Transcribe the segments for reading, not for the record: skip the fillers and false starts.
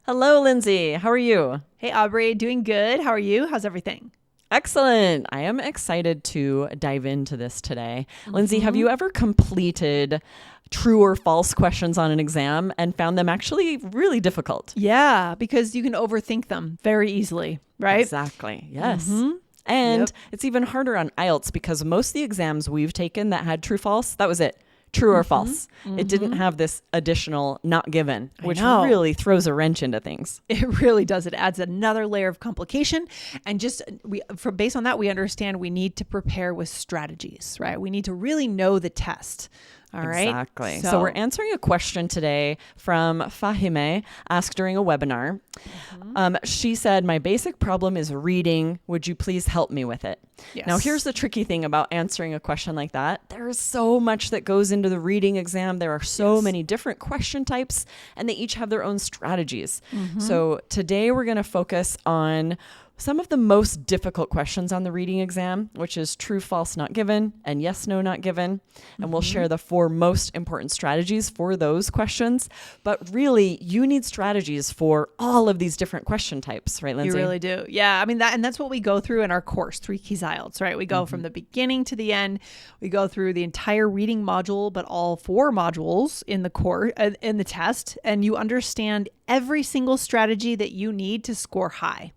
Hello, Lindsay. How are you? Hey, Aubrey, doing good. How are you? How's everything? Excellent. I am excited to dive into this today. Lindsay, have Mm-hmm. you ever completed true or false questions on an exam and found them actually really difficult? Yeah, because you can overthink them very easily, right? Exactly. Yes. Mm-hmm. And Yep. it's even harder on IELTS because most of the exams we've taken that had true false, that was it. True or Mm-hmm. false. It didn't have this additional not given, I which know. really throws a wrench into things. It really does. It adds another layer of complication. And just based on that, we understand we need to prepare with strategies, right? We need to really know the test. All right. Exactly. So we're answering a question today from Fahime, asked during a webinar. She said, my basic problem is reading. Would you please help me with it? Yes. Now, here's the tricky thing about answering a question like that. There is so much that goes into the reading exam. There are so many different question types, and they each have their own strategies. So today we're going to focus on some of the most difficult questions on the reading exam, which is true, false, not given, and yes, no, not given. And we'll share the 4 most important strategies for those questions. But really, you need strategies for all of these different question types, right, Lindsay? You really do. Yeah. I mean, that's what we go through in our course, 3 Keys IELTS, right? We go from the beginning to the end. We go through the entire reading module, but all 4 modules in the course, in the test, and you understand every single strategy that you need to score high.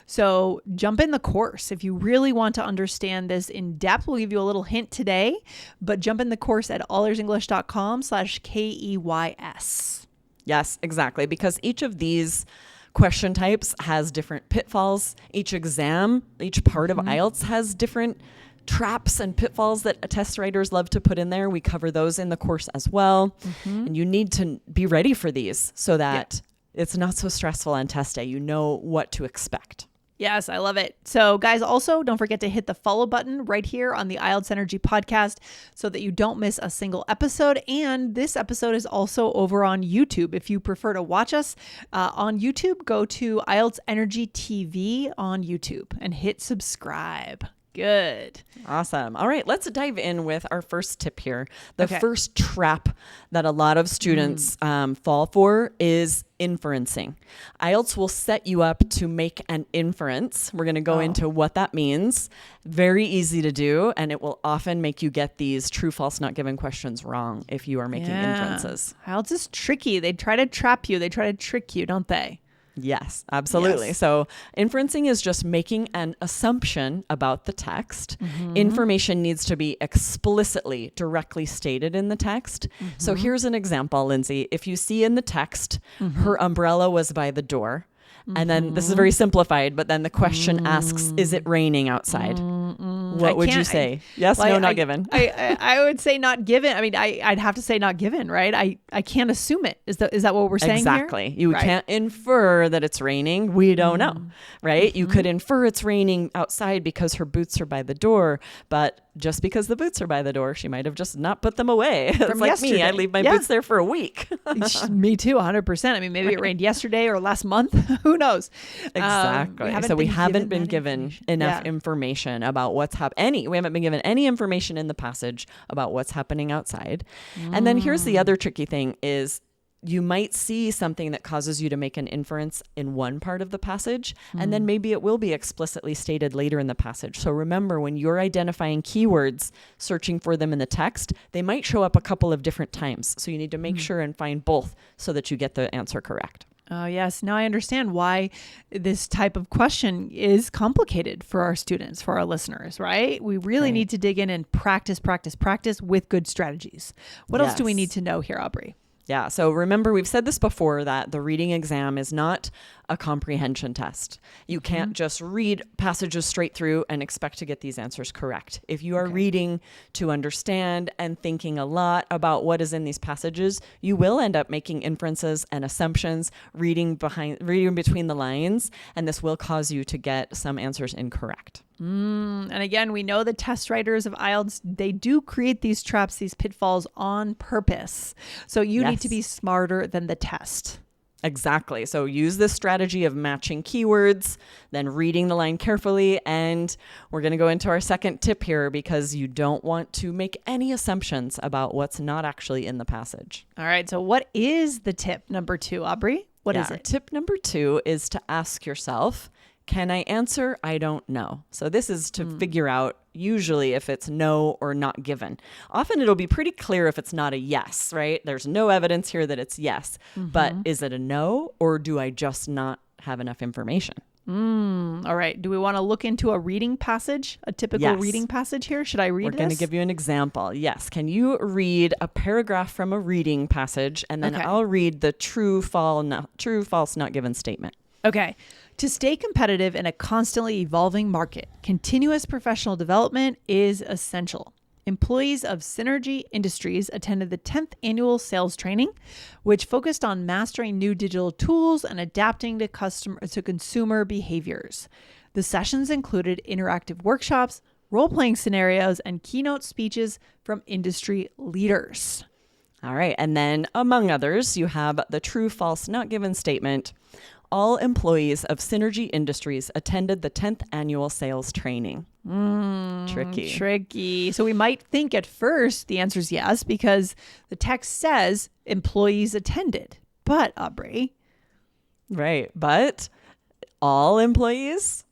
So jump in the course. If you really want to understand this in depth, we'll give you a little hint today, but jump in the course at allearsenglish.com/KEYS. Yes, exactly. Because each of these question types has different pitfalls. Each exam, each part of IELTS has different traps and pitfalls that test writers love to put in there. We cover those in the course as well. And you need to be ready for these so that it's not so stressful on test day. You know what to expect. Yes, I love it. So guys, also don't forget to hit the follow button right here on the IELTS Energy podcast so that you don't miss a single episode. And this episode is also over on YouTube. If you prefer to watch us on YouTube, go to IELTS Energy TV on YouTube and hit subscribe. Good. Awesome. All right, let's dive in with our first tip here. The Okay. first trap that a lot of students fall for is inferencing. IELTS will set you up to make an inference. We're going to go into what that means. Very easy to do, and it will often make you get these true, false, not given questions wrong if you are making inferences. IELTS is tricky. They try to trap you. They try to trick you, don't they? Yes, absolutely. Yes. So inferencing is just making an assumption about the text. Information needs to be explicitly, directly stated in the text. So here's an example, Lindsay. If you see in the text, her umbrella was by the door. And then this is very simplified, but then the question asks, is it raining outside? What would you say? Yes, no, not given. I would say not given. I mean, I'd have to say not given, right? I can't assume it. Is that what we're saying Exactly. here? You Right. can't infer that it's raining. We don't know, right? You could infer it's raining outside because her boots are by the door, but just because the boots are by the door, she might have just not put them away. It's like yesterday. me. I leave my boots there for a week. Me too, 100%. I mean, maybe it rained yesterday or last month. Who knows? Exactly. So we haven't been given enough Yeah. information about what's happening. We haven't been given any information in the passage about what's happening outside. And then here's the other tricky thing is you might see something that causes you to make an inference in one part of the passage, and then maybe it will be explicitly stated later in the passage. So remember, when you're identifying keywords, searching for them in the text, they might show up a couple of different times. So you need to make sure and find both so that you get the answer correct. Oh, yes. Now I understand why this type of question is complicated for our students, for our listeners, right? We really need to dig in and practice with good strategies. What else do we Yes. need to know here, Aubrey? Yeah. So remember, we've said this before that the reading exam is not a comprehension test. You can't just read passages straight through and expect to get these answers correct. If you are reading to understand and thinking a lot about what is in these passages, you will end up making inferences and assumptions, reading between the lines, and this will cause you to get some answers incorrect. And again, we know the test writers of IELTS, they do create these traps, these pitfalls on purpose. So you need to be smarter than the test. Exactly. So use this strategy of matching keywords, then reading the line carefully. And we're going to go into our second tip here because you don't want to make any assumptions about what's not actually in the passage. All right. So what is the tip number 2, Aubrey? What is it? Tip number 2 is to ask yourself, can I answer? I don't know. So this is to figure out usually if it's no or not given. Often it'll be pretty clear if it's not a yes, right? There's no evidence here that it's yes, but is it a no, or do I just not have enough information? All right. Do we want to look into a reading passage, a typical reading passage here? Should I read this? We're going to give you an example. Yes. Can you read a paragraph from a reading passage, and then I'll read the true, false, not given statement. Okay. To stay competitive in a constantly evolving market, continuous professional development is essential. Employees of Synergy Industries attended the 10th annual sales training, which focused on mastering new digital tools and adapting to consumer behaviors. The sessions included interactive workshops, role-playing scenarios, and keynote speeches from industry leaders. All right. And then among others, you have the true, false, not given statement. All employees of Synergy Industries attended the 10th annual sales training. Tricky. So we might think at first the answer is yes, because the text says employees attended. But, Aubrey. Right. But all employees,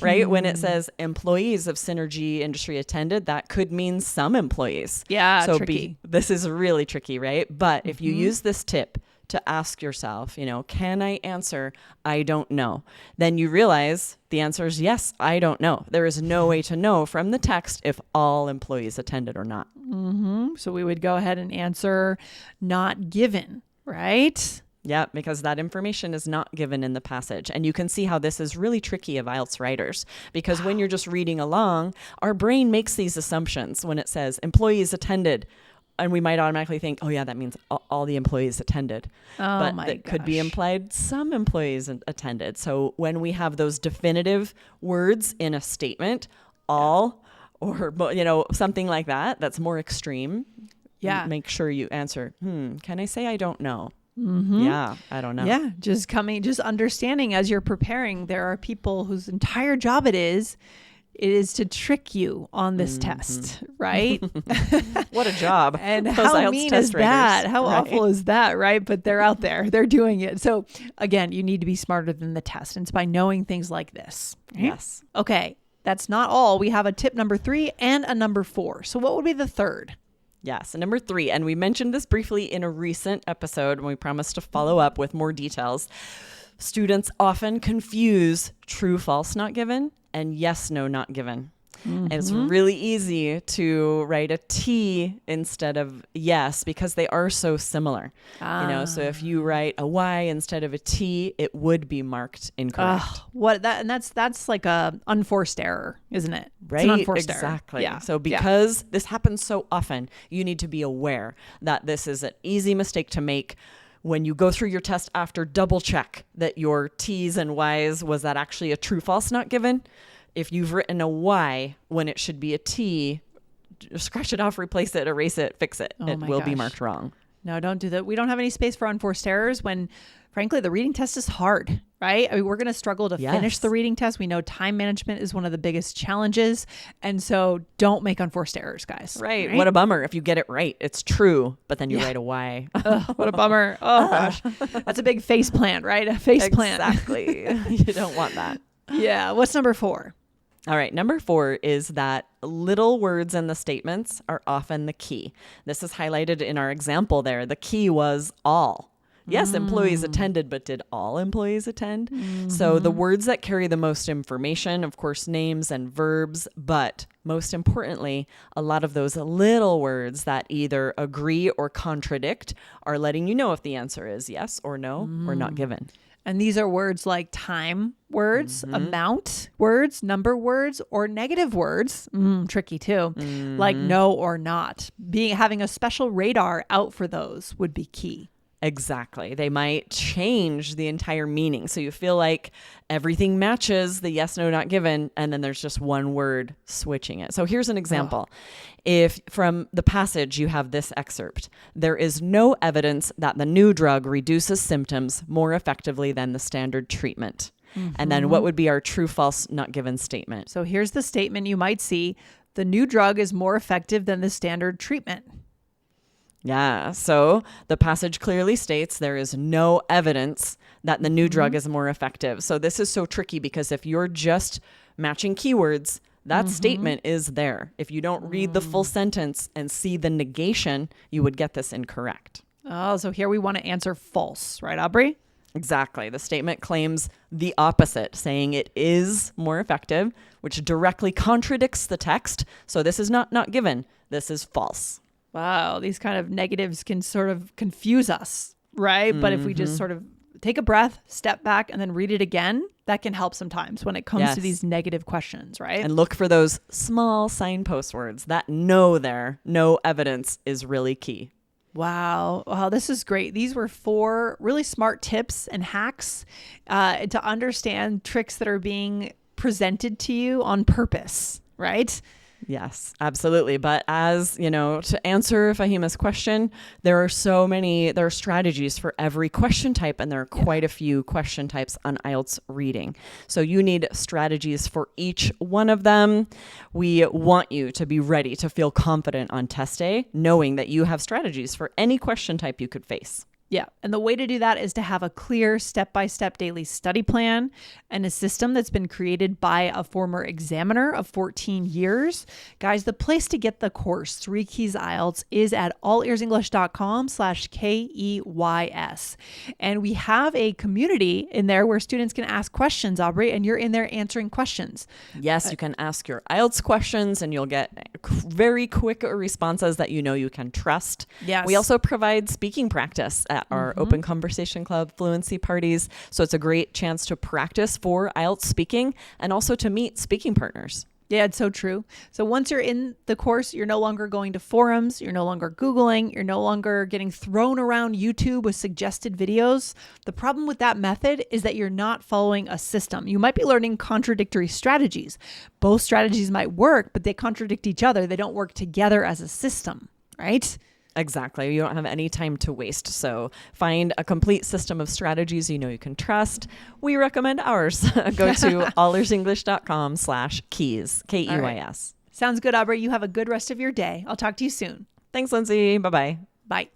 right? When it says employees of Synergy Industry attended, that could mean some employees. Yeah, so tricky. This is really tricky, right? But if you use this tip to ask yourself, can I answer? I don't know. Then you realize the answer is yes, I don't know. There is no way to know from the text if all employees attended or not. So we would go ahead and answer not given, right? Yeah, because that information is not given in the passage. And you can see how this is really tricky of IELTS writers, because when you're just reading along, our brain makes these assumptions when it says employees attended. And we might automatically think, oh, yeah, that means all the employees attended. But that could be implied some employees attended. So when we have those definitive words in a statement, all or, something like that, that's more extreme. Yeah. Make sure you answer, can I say I don't know? Yeah, I don't know. Yeah, just understanding as you're preparing, there are people whose entire job it is to trick you on this test, right? What a job. And Those how IELTS mean test is that? writers, How right? awful is that, right? But they're out there. They're doing it. So again, you need to be smarter than the test. And it's by knowing things like this. Right? Yes. Okay, that's not all. We have a tip number 3 and a number 4. So what would be the third? Yes. And number 3, and we mentioned this briefly in a recent episode when we promised to follow up with more details. Students often confuse true, false, not given and yes, no, not given. And it's really easy to write a T instead of yes because they are so similar. So if you write a Y instead of a T, it would be marked incorrect. That's like a unforced error, isn't it? Right? It's an unforced Exactly. error. Yeah. So because this happens so often, you need to be aware that this is an easy mistake to make. When you go through your test after, double check that your T's and Y's, was that actually a true, false, not given? If you've written a Y when it should be a T, scratch it off, replace it, erase it, fix it. It will be marked wrong. No, don't do that. We don't have any space for unforced errors when, frankly, the reading test is hard, right? I mean, we're going to struggle to finish the reading test. We know time management is one of the biggest challenges. And so don't make unforced errors, guys. Right. What a bummer. If you get it right, it's true, but then you write a Y. What a bummer. Oh, gosh. That's a big face plant, right? A face plant. Exactly. You don't want that. Yeah. What's number 4? All right. Number 4 is that little words in the statements are often the key. This is highlighted in our example there. The key was all. Yes, employees attended, but did all employees attend? So the words that carry the most information, of course, names and verbs, but most importantly, a lot of those little words that either agree or contradict are letting you know if the answer is yes or no or not given. And these are words like time words, amount words, number words, or negative words. Tricky too. Like no or not. Having a special radar out for those would be key. Exactly. They might change the entire meaning. So you feel like everything matches the yes, no, not given, and then there's just one word switching it. So here's an example. If from the passage you have this excerpt, there is no evidence that the new drug reduces symptoms more effectively than the standard treatment. And then what would be our true, false, not given statement? So here's the statement you might see. The new drug is more effective than the standard treatment. Yeah. So the passage clearly states there is no evidence that the new drug is more effective. So this is so tricky because if you're just matching keywords, that statement is there. If you don't read the full sentence and see the negation, you would get this incorrect. Oh, so here we want to answer false, right, Aubrey? Exactly. The statement claims the opposite, saying it is more effective, which directly contradicts the text. So this is not given. This is false. Wow, these kind of negatives can sort of confuse us, right? But if we just sort of take a breath, step back, and then read it again, that can help sometimes when it comes to these negative questions, right? And look for those small signpost words. That no there, no evidence is really key. Wow. Wow, this is great. These were 4 really smart tips and hacks to understand tricks that are being presented to you on purpose, right? Yes, absolutely. But as you know, to answer Fahima's question, there are strategies for every question type, and there are quite a few question types on IELTS reading. So you need strategies for each one of them. We want you to be ready to feel confident on test day, knowing that you have strategies for any question type you could face. Yeah. And the way to do that is to have a clear step-by-step daily study plan and a system that's been created by a former examiner of 14 years. Guys, the place to get the course, 3 Keys IELTS, is at allearsenglish.com/KEYS. And we have a community in there where students can ask questions, Aubrey, and you're in there answering questions. Yes, you can ask your IELTS questions and you'll get very quick responses that you know you can trust. Yes. We also provide speaking practice at our Open Conversation Club fluency parties. So it's a great chance to practice for IELTS speaking and also to meet speaking partners. Yeah, it's so true. So once you're in the course, you're no longer going to forums, you're no longer Googling, you're no longer getting thrown around YouTube with suggested videos. The problem with that method is that you're not following a system. You might be learning contradictory strategies. Both strategies might work, but they contradict each other. They don't work together as a system, right? Exactly. You don't have any time to waste. So find a complete system of strategies you know you can trust. We recommend ours. Go to allearsenglish.com/keys, KEYS. Right. Sounds good, Aubrey. You have a good rest of your day. I'll talk to you soon. Thanks, Lindsay. Bye-bye. Bye.